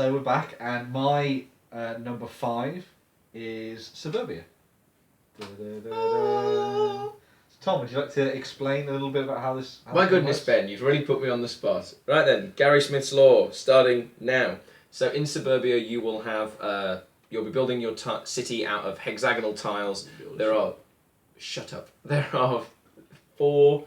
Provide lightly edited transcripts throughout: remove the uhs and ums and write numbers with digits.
So we're back, and my number 5 is Suburbia. So Tom, would you like to explain a little bit about how this? My goodness, works? Ben, you've really put me on the spot. Right then, Gary Smith's Law, starting now. So in Suburbia, you will have you'll be building your city out of hexagonal tiles. Shut up. There are 4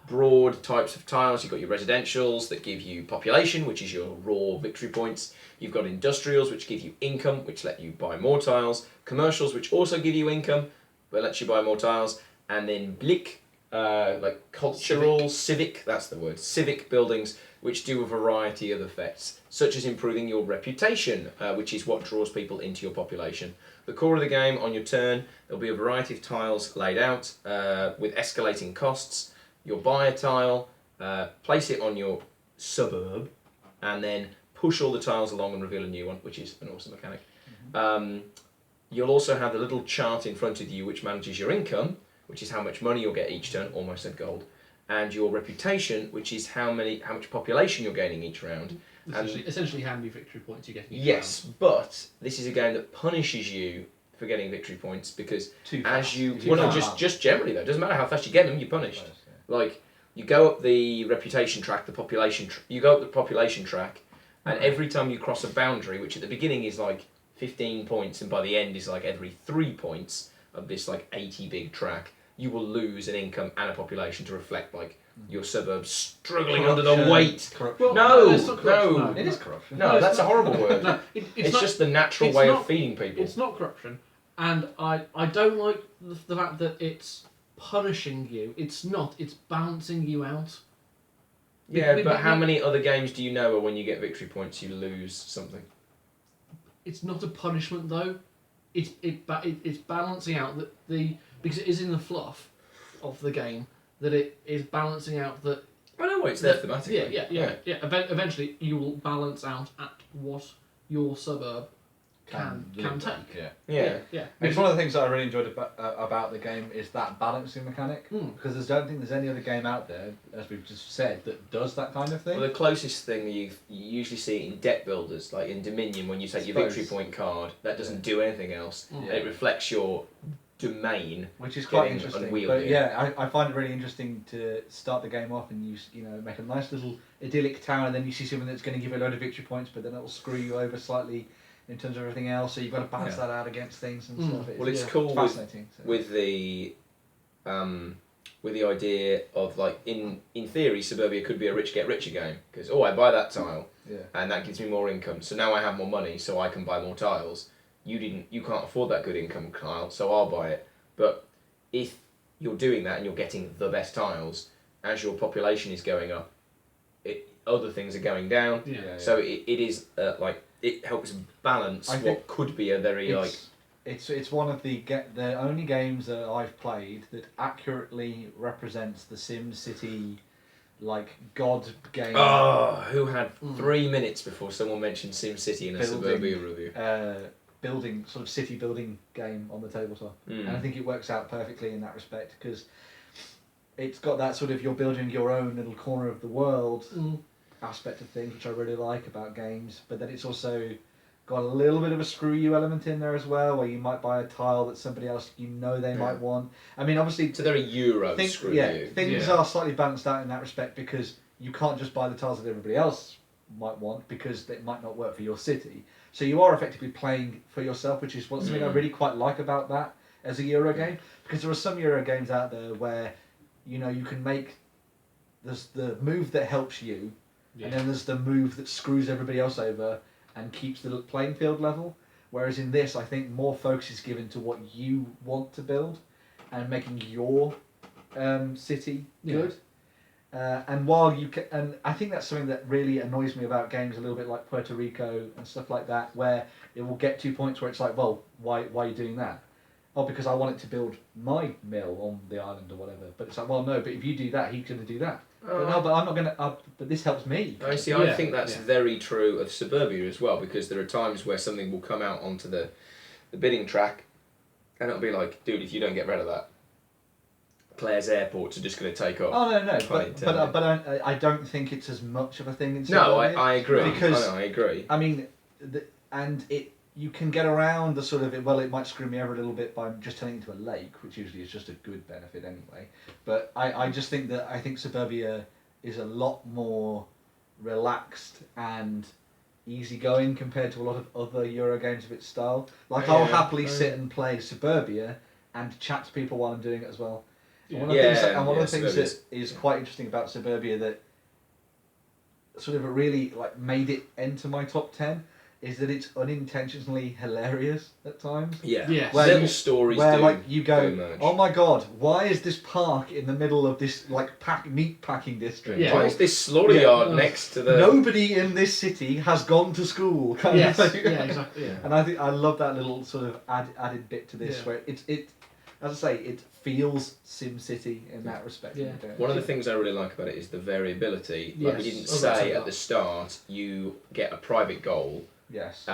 broad types of tiles. You've got your residentials that give you population, which is your raw victory points. You've got industrials, which give you income, which let you buy more tiles. Commercials, which also give you income, but lets you buy more tiles. And then Blick, like cultural, civic, that's the word, civic buildings, which do a variety of effects, such as improving your reputation, which is what draws people into your population. The core of the game, on your turn, there'll be a variety of tiles laid out with escalating costs. You'll buy a tile, place it on your suburb, and then push all the tiles along and reveal a new one, which is an awesome mechanic. You'll also have the little chart in front of you which manages your income, which is how much money you'll get each turn, almost said gold, and your reputation, which is how much population you're gaining each round. Essentially how many victory points you get each Yes, round. but this is a game that punishes you for getting victory points because just generally though, it doesn't matter how fast you get them, you're punished. Like, you go up the reputation track, you go up the population track, and every time you cross a boundary, which at the beginning is like 15 points, and by the end is like every 3 points of this like 80 big track, you will lose an income and a population to reflect like your suburbs struggling under the weight. Corruption. No, It is corruption. No, that's a horrible word. No, it's just the natural way of feeding people. It's not corruption, and I don't like the fact that it's punishing you. It's not. It's balancing you out. Yeah, but how many other games do you know where when you get victory points you lose something? It's not a punishment though. It's balancing out because it is in the fluff of the game that it is balancing out that. I know it's there thematically. Yeah. Eventually, you will balance out at what your suburb can take. Yeah. It's one of the things that I really enjoyed about the game is that balancing mechanic, because I don't think there's any other game out there, as we've just said, that does that kind of thing. Well, the closest thing you usually see it in deck builders, like in Dominion, when you take your victory point card, that doesn't do anything else. It reflects your domain, which is quite interesting. Unwieldy. But I find it really interesting to start the game off and you make a nice little idyllic town, and then you see something that's going to give you a load of victory points, but then it'll screw you over slightly in terms of everything else, so you've got to balance that out against things and stuff. It's cool it's fascinating. with the idea of, like, in theory, Suburbia could be a rich get richer game, because I buy that tile and that gives me more income, so now I have more money, so I can buy more tiles. You can't afford that good income tile, so I'll buy it. But if you're doing that and you're getting the best tiles, as your population is going up, other things are going down. So it is it helps balance what could be a very It's one of the only games that I've played that accurately represents the SimCity god game. Oh, who had 3 minutes before someone mentioned SimCity in a Suburbia review? Building sort of city building game on the tabletop, and I think it works out perfectly in that respect because it's got that sort of you're building your own little corner of the world aspect of things, which I really like about games. But then it's also got a little bit of a screw you element in there as well, where you might buy a tile that somebody else they might want. I mean, obviously, so they're a Euro screw you. Things are slightly balanced out in that respect because you can't just buy the tiles that everybody else might want because it might not work for your city. So you are effectively playing for yourself, which is something I really quite like about that as a Euro game, because there are some Euro games out there where you can make there's the move that helps you, and then there's the move that screws everybody else over and keeps the playing field level. Whereas in this, I think more focus is given to what you want to build and making your city good. And while and I think that's something that really annoys me about games a little bit like Puerto Rico and stuff like that, where it will get to points where it's like, well, why are you doing that? Oh, because I want it to build my mill on the island or whatever. But it's like, well, no, but if you do that, he's going to do that. But no, but I'm not going to. But this helps me. I see. I think that's very true of Suburbia as well, because there are times where something will come out onto the bidding track, and it'll be like, dude, if you don't get rid of that, Claire's airports are just going to take off. Oh no, but I don't think it's as much of a thing in Suburbia. No, I agree. Because I agree. I mean, and you can get around the sort of it might screw me over a little bit by just turning into a lake, which usually is just a good benefit anyway. But I just think Suburbia is a lot more relaxed and easygoing compared to a lot of other Euro games of its style. Like I'll happily sit and play Suburbia and chat to people while I'm doing it as well. And one of the things that is quite interesting about Suburbia that sort of really like made it enter my top 10 is that it's unintentionally hilarious at times. Yeah. Yes. Where Little stories where do like you go, emerge. oh my god, why is this park in the middle of this like meat packing district? Yeah. Why is this slaughter yard Yeah. next to the... Nobody in this city has gone to school. Kind Yes. of thing. Yeah. Exactly. Yeah. And I think I love that little sort of added bit to this where it as I say, it feels SimCity in that respect. Yeah. One of the things I really like about it is the variability. Like we Yes. didn't Oh, that's say a at lot. the start, you get a private goal, Yes.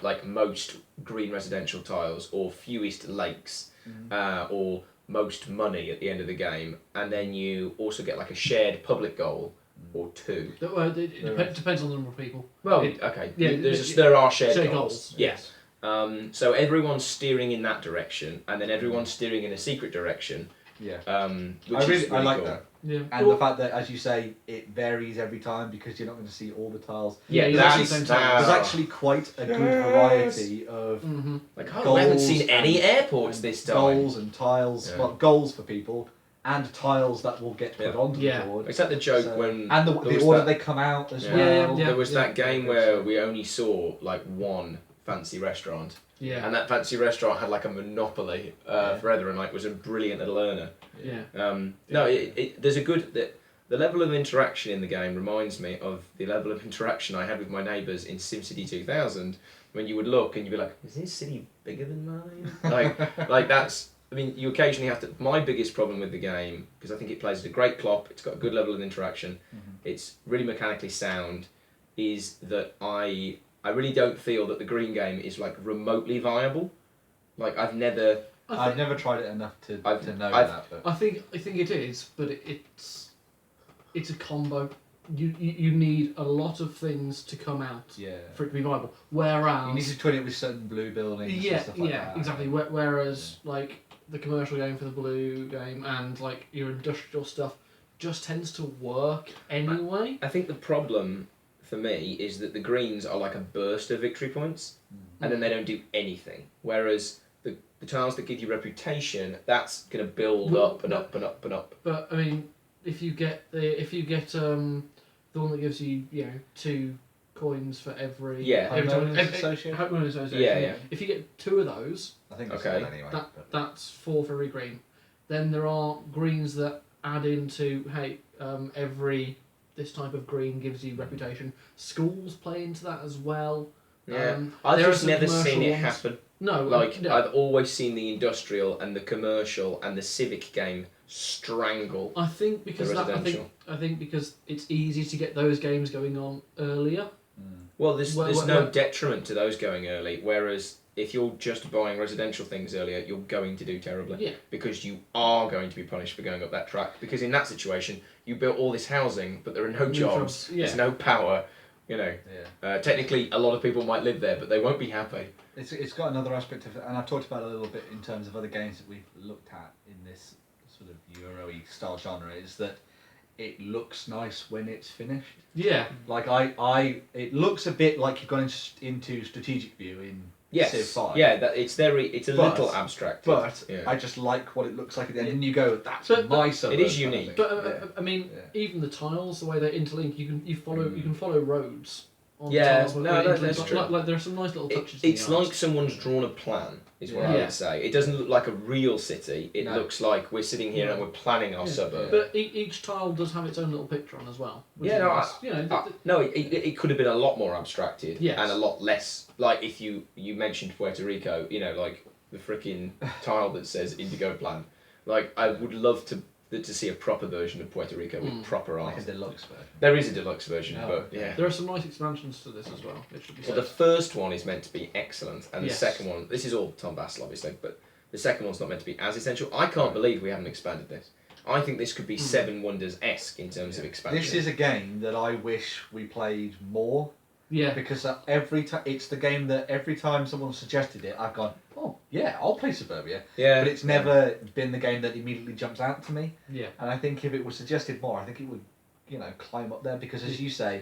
like most green residential tiles, or fewest lakes, or most money at the end of the game, and then you also get like a shared public goal or two. Well, it depends on the number of people. Well, It- okay, yeah, there are shared shared goals. goals. Yes. So everyone's steering in that direction, and then everyone's steering in a secret direction. Yeah. Which I is really like cool. that. Yeah. And the fact that, as you say, it varies every time because you're not going to see all the tiles. Yeah, you that's don't see the same tiles. There's actually quite a good variety of Mm-hmm. Like, we haven't goals seen any and- airports this time. goals and tiles. Yeah. Well, goals for people and tiles that will get put Yeah. onto Yeah. the board. It's like the joke So- when and there the was order that- they come out as Yeah. well. Yeah. there was that game Yeah. where we only saw like one fancy restaurant, Yeah. and that fancy restaurant had like a monopoly forever, and like was a brilliant little earner. Yeah. No, there's a good the level of interaction in the game reminds me of the level of interaction I had with my neighbours in SimCity 2000, when you would look and you'd be like, is this city bigger than mine? like that's. I mean, you occasionally have to. My biggest problem with the game, because I think it plays at a great clop, it's got a good level of interaction, it's really mechanically sound, is that I really don't feel that the green game is like remotely viable. Like I've never. I've never tried it enough to know I've- that. But I think it is, but it's a combo. You need a lot of things to come out yeah, for it to be viable. Whereas you need to twin it with certain blue buildings. yeah, and stuff like yeah, that. exactly. Whereas like the commercial game for the blue game and like your industrial stuff just tends to work anyway. I think the problem for me is that the greens are like a burst of victory points, and then they don't do anything. Whereas the tiles that give you reputation, that's going to build Well, up and up and up and up. But I mean, if you get the one that gives you 2 coins for every Yeah. every time Homeowners Association? Homeowners Association. Yeah, yeah. If you get 2 of those, I think it's Okay. that anyway. that's 4 for every green. Then there are greens that add into every this type of green gives you reputation. Schools play into that as well. Yeah, I've there are just some never commercial seen it ones. happen. No, Like no. I've always seen the industrial and the commercial and the civic game strangle I think because the that, residential. I think because it's easy to get those games going on earlier. Well, there's Well, no well- detriment to those going early. Whereas if you're just buying residential things earlier, you're going to do terribly. Yeah. Because you are going to be punished for going up that track. Because in that situation, you built all this housing, but there are no No jobs. jobs, yeah. There's no power. You know, Yeah. technically, a lot of people might live there, but they won't be happy. It's got another aspect of it, and I've talked about it a little bit in terms of other games that we've looked at in this sort of Euro-y style genre, is that it looks nice when it's finished. Yeah. Like it looks a bit like you've gone into strategic view in Civ Yes. 5. Yeah, it's a But- little abstract. But Yeah. I just like what it looks like at the end, and you go, "That's But- my suburb." It is kind of unique. thing. But I mean, Yeah. even the tiles, the way they interlink, you can follow roads. On Yeah, tiles, no, like, that's like, true. Like there are some nice little touches. It's in the like art. someone's drawn a plan, is what I Yeah. would say. It doesn't look like a real city. It No. looks like we're sitting here and we're planning our Yeah. suburb. But each tile does have its own little picture on as well. Which Yeah, is no, nice. You know, No, it could have been a lot more abstracted Yes. and a lot less. Like if you mentioned Puerto Rico, like the freaking tile that says Indigo Plan. Like I would love to see a proper version of Puerto Rico with proper like a art. deluxe version. There is a deluxe version, Oh, but okay. yeah. there are some nice expansions to this as well. It should be Well, said. the first one is meant to be excellent, and the Yes. second one, this is all Tom Bassel, obviously, but the second one's not meant to be as essential. I can't believe we haven't expanded this. I think this could be Seven Wonders-esque in terms of expansion. This is a game that I wish we played more. Yeah. Because every time it's the game that every time someone suggested it, I've gone, oh yeah, I'll play Suburbia. Yeah. But it's never been the game that immediately jumps out to me. Yeah. And I think if it was suggested more, I think it would, climb up there because, as you say,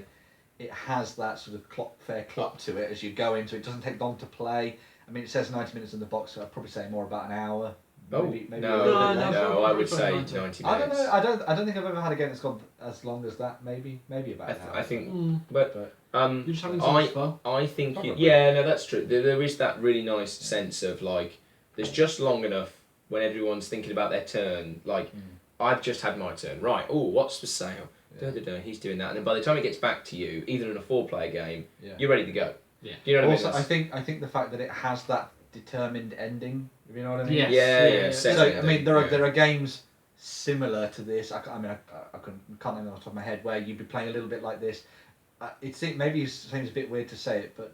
it has that sort of fair clock to it as you go into it. It doesn't take long to play. I mean, it says 90 minutes in the box, so I'd probably say more about an hour. Maybe a little bit less. No, I would say 90 minutes. I don't know. I don't think I've ever had a game that's gone as long as that. Maybe about an hour. I think, you're just having so much fun. I think, Probably. no, that's true. There is that really nice sense of like, there's just long enough when everyone's thinking about their turn. Like, I've just had my turn. Right. Oh, what's for sale? Yeah. He's doing that, and then by the time it gets back to you, either in a 4-player game, Yeah. you're ready to go. Yeah. Do you know what Also, I mean? I think the fact that it has that determined ending. If you know what I mean? Yes. Yeah. So I mean, there are are games similar to this. I can't name it off the top of my head where you'd be playing a little bit like this. Maybe it seems a bit weird to say it, but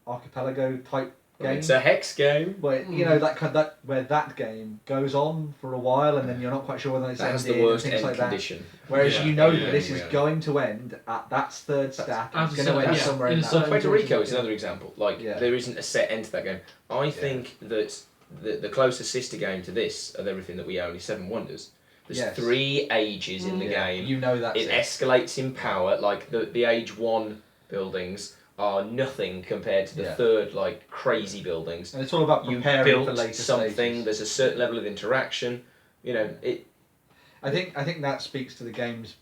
archipelago type game. It's a hex game. Where that where that game goes on for a while and then you're not quite sure whether it's That has ending the worst and things end like condition. that. Whereas that this is Yeah. going to end at that third stack. As It's I going to said, end yeah, somewhere in in a that. certain- Puerto Rico is another example. Like, Yeah. there isn't a set end to that game. I think that the closest sister game to this of everything that we own is Seven Wonders. There's Yes. 3 ages in the game. You know that's It escalates in power. Like, the age 1 buildings are nothing compared to the Yeah. third, like, crazy buildings. And it's all about You preparing built for later something. stages. There's a certain level of interaction. It. I think that speaks to the game's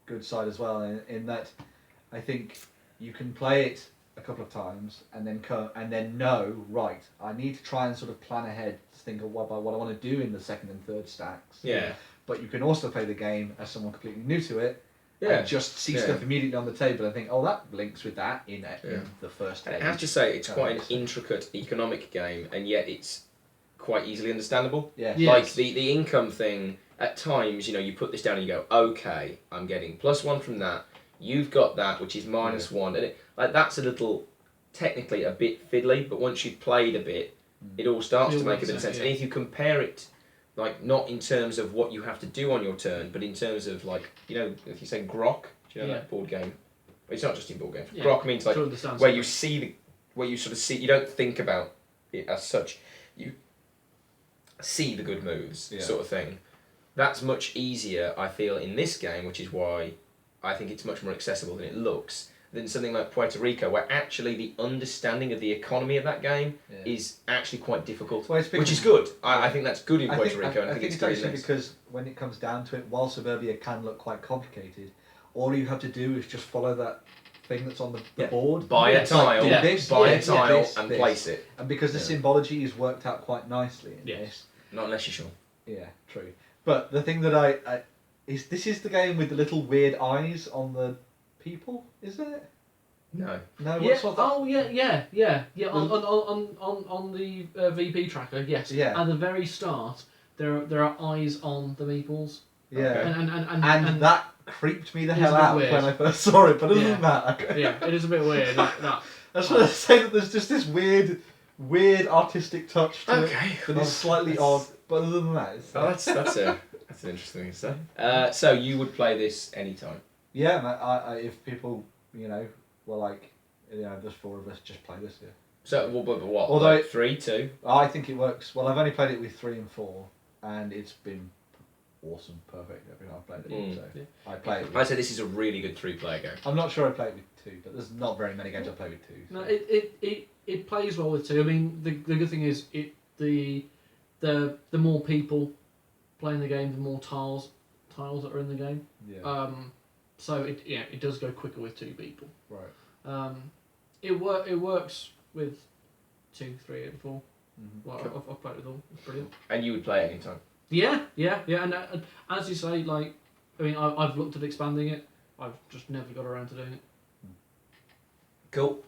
good side as well. In that, I think you can play it a couple of times and then know, right, I need to try and sort of plan ahead to think of what I want to do in the second and third stacks. Yeah. But you can also play the game as someone completely new to it. Yeah. And just see Yeah. stuff immediately on the table and think, oh, that links with that in the first I stage. have to say, it's quite an intricate economic game, and yet it's quite easily understandable. Yeah. Yeah. Like the income thing, at times, you put this down and you go, okay, I'm getting +1 from that. You've got that, which is -1, and that's a little, technically a bit fiddly. But once you've played a bit, it all starts It to make a works bit of out, sense. yeah. And if you compare it, like not in terms of what you have to do on your turn, but in terms of like, if you say grok, do you know that board game? It's not just in board games. Yeah. Grok means like Sure understands where it. you see where you sort of see, you don't think about it as such, you see the good moves, sort of thing. That's much easier, I feel, in this game, which is why I think it's much more accessible than it looks, than something like Puerto Rico, where actually the understanding of the economy of that game is actually quite difficult, Well, it's which is good. I think that's good in Puerto Rico, and I I think think it's it's good in actually this. because when it comes down to it, while Suburbia can look quite complicated, all you have to do is just follow that thing that's on the board. Buy a Yeah, it's like, tile, yeah, buy a this, tile, this, and this. place it. And because the Yeah. symbology is worked out quite nicely in Yes. this. Not unless you're sure. Yeah, true. But the thing that I is this is the game with the little weird eyes on the people, is it? No. No, Yeah. what's that? Oh yeah. On the VP tracker, yes. Yeah. At the very start, there are eyes on the meeples. Yeah. And that creeped me the It's hell a bit out weird. when I first saw it. But other Yeah. than that, yeah, it is a bit weird. That I just want to say that there's just this weird artistic touch to Okay, it that well, is slightly that's- odd. But other than that, it's, that's an interesting thing to say. So you would play this anytime? yeah, man, I if people were like, there's 4 of us, just play this. Yeah. So but what? Although like it- 3, 2. I think it works. Well, I've only played it with 3 and 4, and it's been awesome, perfect every time I've played it. So Yeah. I play it. I'd With, say this is a really good 3-player game. I'm not sure I play it with 2, but there's not very many games I play with 2. So. No, it plays well with 2. I mean, the good thing is the more people playing the game, the more tiles that are in the game. Yeah. So it does go quicker with 2 people. Right. It works with 2, 3, and 4. Mhm. Well, I've played with all. It's brilliant. And you would play it anytime? Yeah, and as you say, like, I mean, I've looked at expanding it. I've just never got around to doing it. Cool.